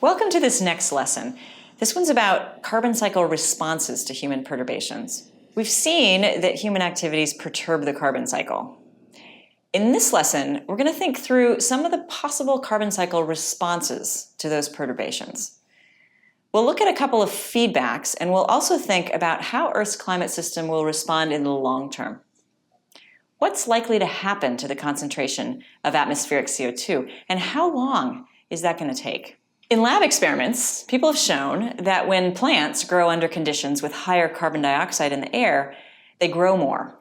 Welcome to this next lesson. This one's about carbon cycle responses to human perturbations. We've seen that human activities perturb the carbon cycle. In this lesson, we're going to think through some of the possible carbon cycle responses to those perturbations. We'll look at a couple of feedbacks, and we'll also think about how Earth's climate system will respond in the long term. What's likely to happen to the concentration of atmospheric CO2, and how long is that going to take? In lab experiments, people have shown that when plants grow under conditions with higher carbon dioxide in the air, they grow more.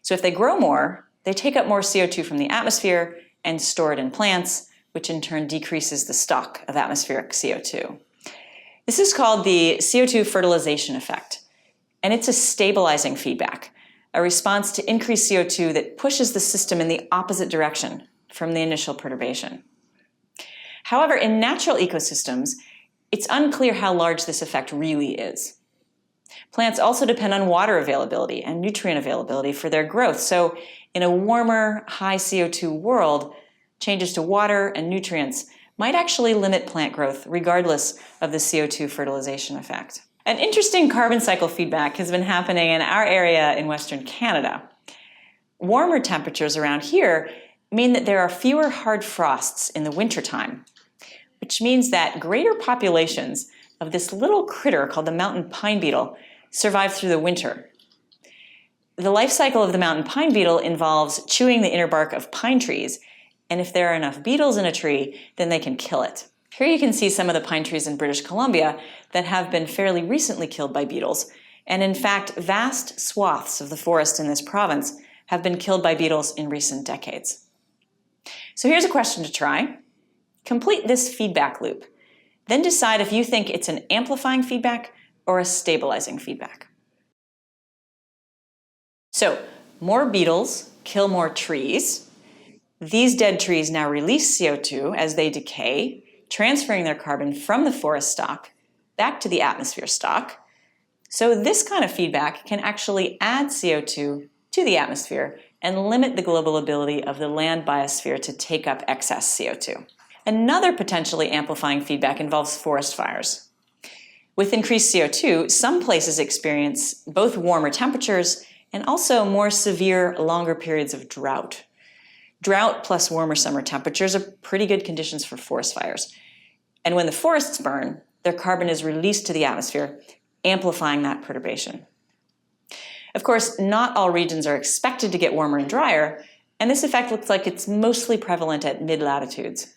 So if they grow more, they take up more CO2 from the atmosphere and store it in plants, which in turn decreases the stock of atmospheric CO2. This is called the CO2 fertilization effect, and it's a stabilizing feedback, a response to increased CO2 that pushes the system in the opposite direction from the initial perturbation. However, in natural ecosystems, it's unclear how large this effect really is. Plants also depend on water availability and nutrient availability for their growth. So in a warmer, high CO2 world, changes to water and nutrients might actually limit plant growth regardless of the CO2 fertilization effect. An interesting carbon cycle feedback has been happening in our area in Western Canada. Warmer temperatures around here mean that there are fewer hard frosts in the wintertime, which means that greater populations of this little critter called the mountain pine beetle survive through the winter. The life cycle of the mountain pine beetle involves chewing the inner bark of pine trees, and if there are enough beetles in a tree, then they can kill it. Here you can see some of the pine trees in British Columbia that have been fairly recently killed by beetles, and in fact, vast swaths of the forest in this province have been killed by beetles in recent decades. So here's a question to try. Complete this feedback loop. Then decide if you think it's an amplifying feedback or a stabilizing feedback. So, more beetles kill more trees. These dead trees now release CO2 as they decay, transferring their carbon from the forest stock back to the atmosphere stock. So this kind of feedback can actually add CO2 to the atmosphere and limit the global ability of the land biosphere to take up excess CO2. Another potentially amplifying feedback involves forest fires. With increased CO2, some places experience both warmer temperatures and also more severe, longer periods of drought. Drought plus warmer summer temperatures are pretty good conditions for forest fires. And when the forests burn, their carbon is released to the atmosphere, amplifying that perturbation. Of course, not all regions are expected to get warmer and drier, and this effect looks like it's mostly prevalent at mid-latitudes.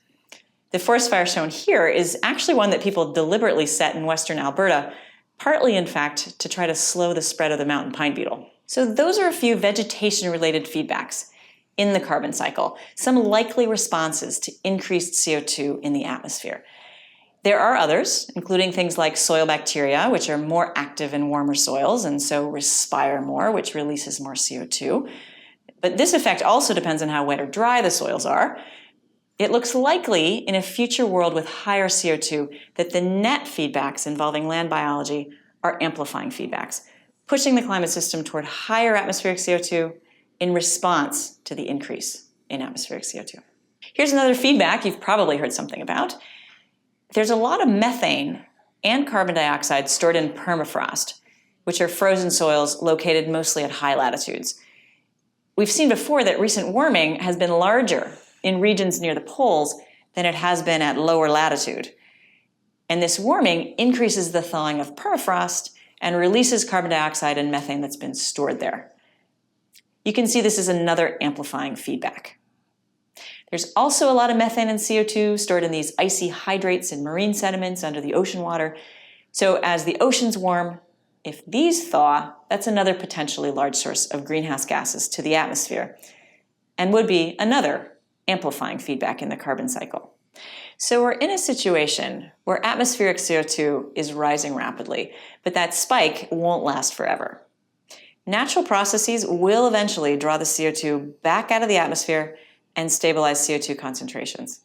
The forest fire shown here is actually one that people deliberately set in western Alberta, partly in fact to try to slow the spread of the mountain pine beetle. So those are a few vegetation-related feedbacks in the carbon cycle, some likely responses to increased CO2 in the atmosphere. There are others, including things like soil bacteria, which are more active in warmer soils and so respire more, which releases more CO2. But this effect also depends on how wet or dry the soils are. It looks likely in a future world with higher CO2 that the net feedbacks involving land biology are amplifying feedbacks, pushing the climate system toward higher atmospheric CO2 in response to the increase in atmospheric CO2. Here's another feedback you've probably heard something about. There's a lot of methane and carbon dioxide stored in permafrost, which are frozen soils located mostly at high latitudes. We've seen before that recent warming has been larger in regions near the poles than it has been at lower latitude. And this warming increases the thawing of permafrost and releases carbon dioxide and methane that's been stored there. You can see this is another amplifying feedback. There's also a lot of methane and CO2 stored in these icy hydrates in marine sediments under the ocean water. So as the oceans warm, if these thaw, that's another potentially large source of greenhouse gases to the atmosphere and would be another amplifying feedback in the carbon cycle. So we're in a situation where atmospheric CO2 is rising rapidly, but that spike won't last forever. Natural processes will eventually draw the CO2 back out of the atmosphere and stabilize CO2 concentrations.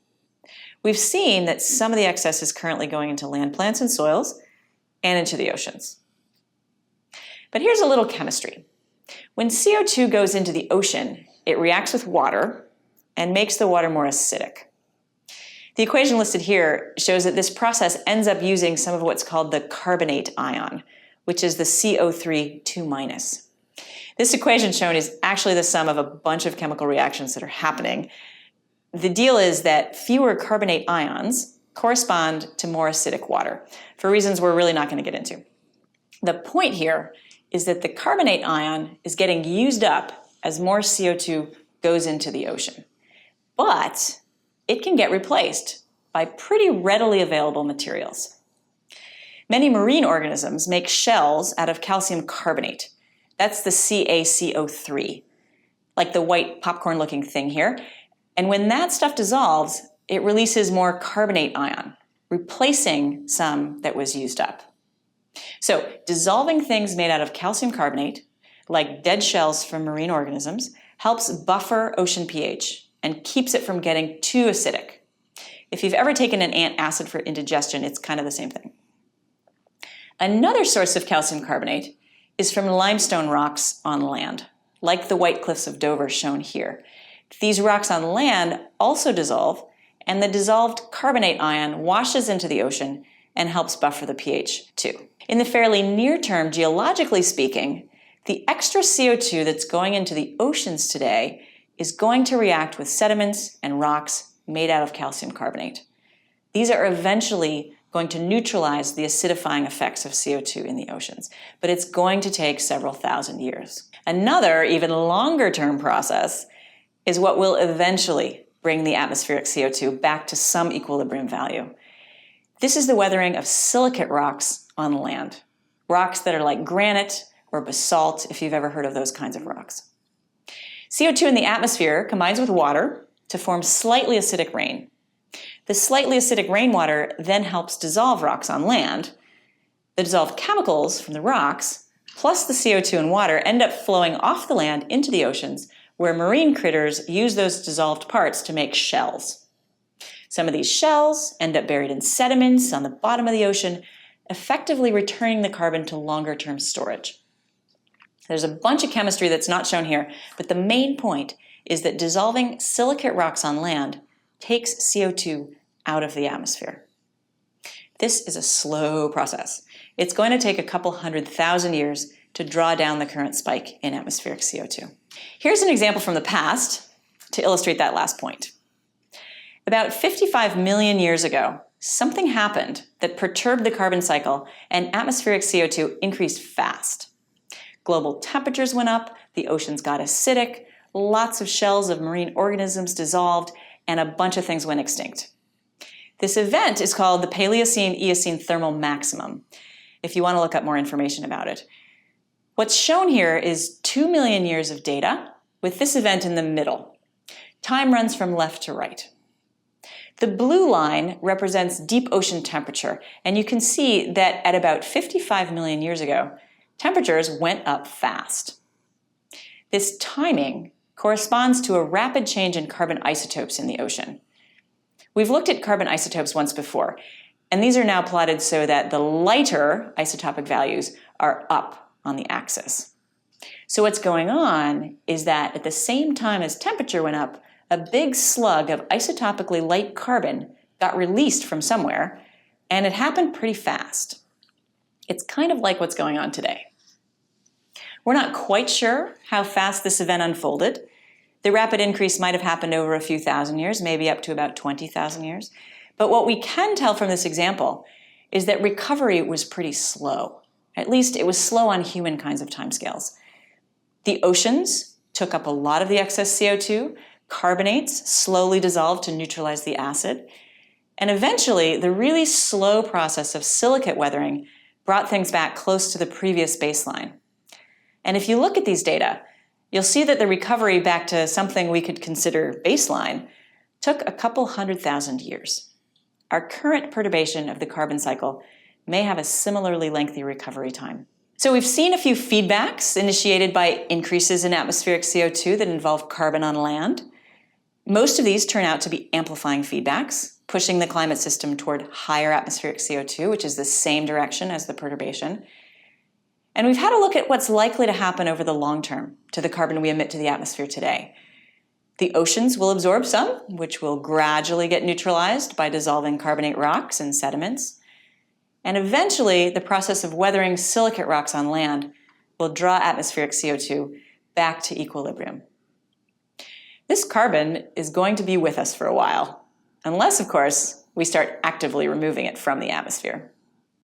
We've seen that some of the excess is currently going into land plants and soils and into the oceans. But here's a little chemistry. When CO2 goes into the ocean, it reacts with water and makes the water more acidic. The equation listed here shows that this process ends up using some of what's called the carbonate ion, which is the CO3 2-. This equation shown is actually the sum of a bunch of chemical reactions that are happening. The deal is that fewer carbonate ions correspond to more acidic water, for reasons we're really not going to get into. The point here is that the carbonate ion is getting used up as more CO2 goes into the ocean. But it can get replaced by pretty readily available materials. Many marine organisms make shells out of calcium carbonate. That's the CaCO3, like the white popcorn-looking thing here. And when that stuff dissolves, it releases more carbonate ion, replacing some that was used up. So dissolving things made out of calcium carbonate, like dead shells from marine organisms, helps buffer ocean pH and keeps it from getting too acidic. If you've ever taken an antacid for indigestion, it's kind of the same thing. Another source of calcium carbonate is from limestone rocks on land, like the White Cliffs of Dover shown here. These rocks on land also dissolve, and the dissolved carbonate ion washes into the ocean and helps buffer the pH too. In the fairly near term, geologically speaking, the extra CO2 that's going into the oceans today is going to react with sediments and rocks made out of calcium carbonate. These are eventually going to neutralize the acidifying effects of CO2 in the oceans, but it's going to take several thousand years. Another, even longer term process is what will eventually bring the atmospheric CO2 back to some equilibrium value. This is the weathering of silicate rocks on land, rocks that are like granite or basalt, if you've ever heard of those kinds of rocks. CO2 in the atmosphere combines with water to form slightly acidic rain. The slightly acidic rainwater then helps dissolve rocks on land. The dissolved chemicals from the rocks, plus the CO2 and water, end up flowing off the land into the oceans, where marine critters use those dissolved parts to make shells. Some of these shells end up buried in sediments on the bottom of the ocean, effectively returning the carbon to longer-term storage. There's a bunch of chemistry that's not shown here, but the main point is that dissolving silicate rocks on land takes CO2 out of the atmosphere. This is a slow process. It's going to take a couple 100,000 years to draw down the current spike in atmospheric CO2. Here's an example from the past to illustrate that last point. About 55 million years ago, something happened that perturbed the carbon cycle and atmospheric CO2 increased fast. Global temperatures went up, the oceans got acidic, lots of shells of marine organisms dissolved, and a bunch of things went extinct. This event is called the Paleocene-Eocene thermal maximum, if you want to look up more information about it. What's shown here is 2 million years of data, with this event in the middle. Time runs from left to right. The blue line represents deep ocean temperature, and you can see that at about 55 million years ago, temperatures went up fast. This timing corresponds to a rapid change in carbon isotopes in the ocean. We've looked at carbon isotopes once before, and these are now plotted so that the lighter isotopic values are up on the axis. So what's going on is that at the same time as temperature went up, a big slug of isotopically light carbon got released from somewhere, and it happened pretty fast. It's kind of like what's going on today. We're not quite sure how fast this event unfolded. The rapid increase might have happened over a few thousand years, maybe up to about 20,000 years. But what we can tell from this example is that recovery was pretty slow. At least it was slow on human kinds of timescales. The oceans took up a lot of the excess CO2, carbonates slowly dissolved to neutralize the acid, and eventually the really slow process of silicate weathering brought things back close to the previous baseline. And if you look at these data, you'll see that the recovery back to something we could consider baseline took a couple 100,000 years. Our current perturbation of the carbon cycle may have a similarly lengthy recovery time. So we've seen a few feedbacks initiated by increases in atmospheric CO2 that involve carbon on land. Most of these turn out to be amplifying feedbacks, pushing the climate system toward higher atmospheric CO2, which is the same direction as the perturbation. And we've had a look at what's likely to happen over the long term to the carbon we emit to the atmosphere today. The oceans will absorb some, which will gradually get neutralized by dissolving carbonate rocks and sediments. And eventually, the process of weathering silicate rocks on land will draw atmospheric CO2 back to equilibrium. This carbon is going to be with us for a while, unless, of course, we start actively removing it from the atmosphere.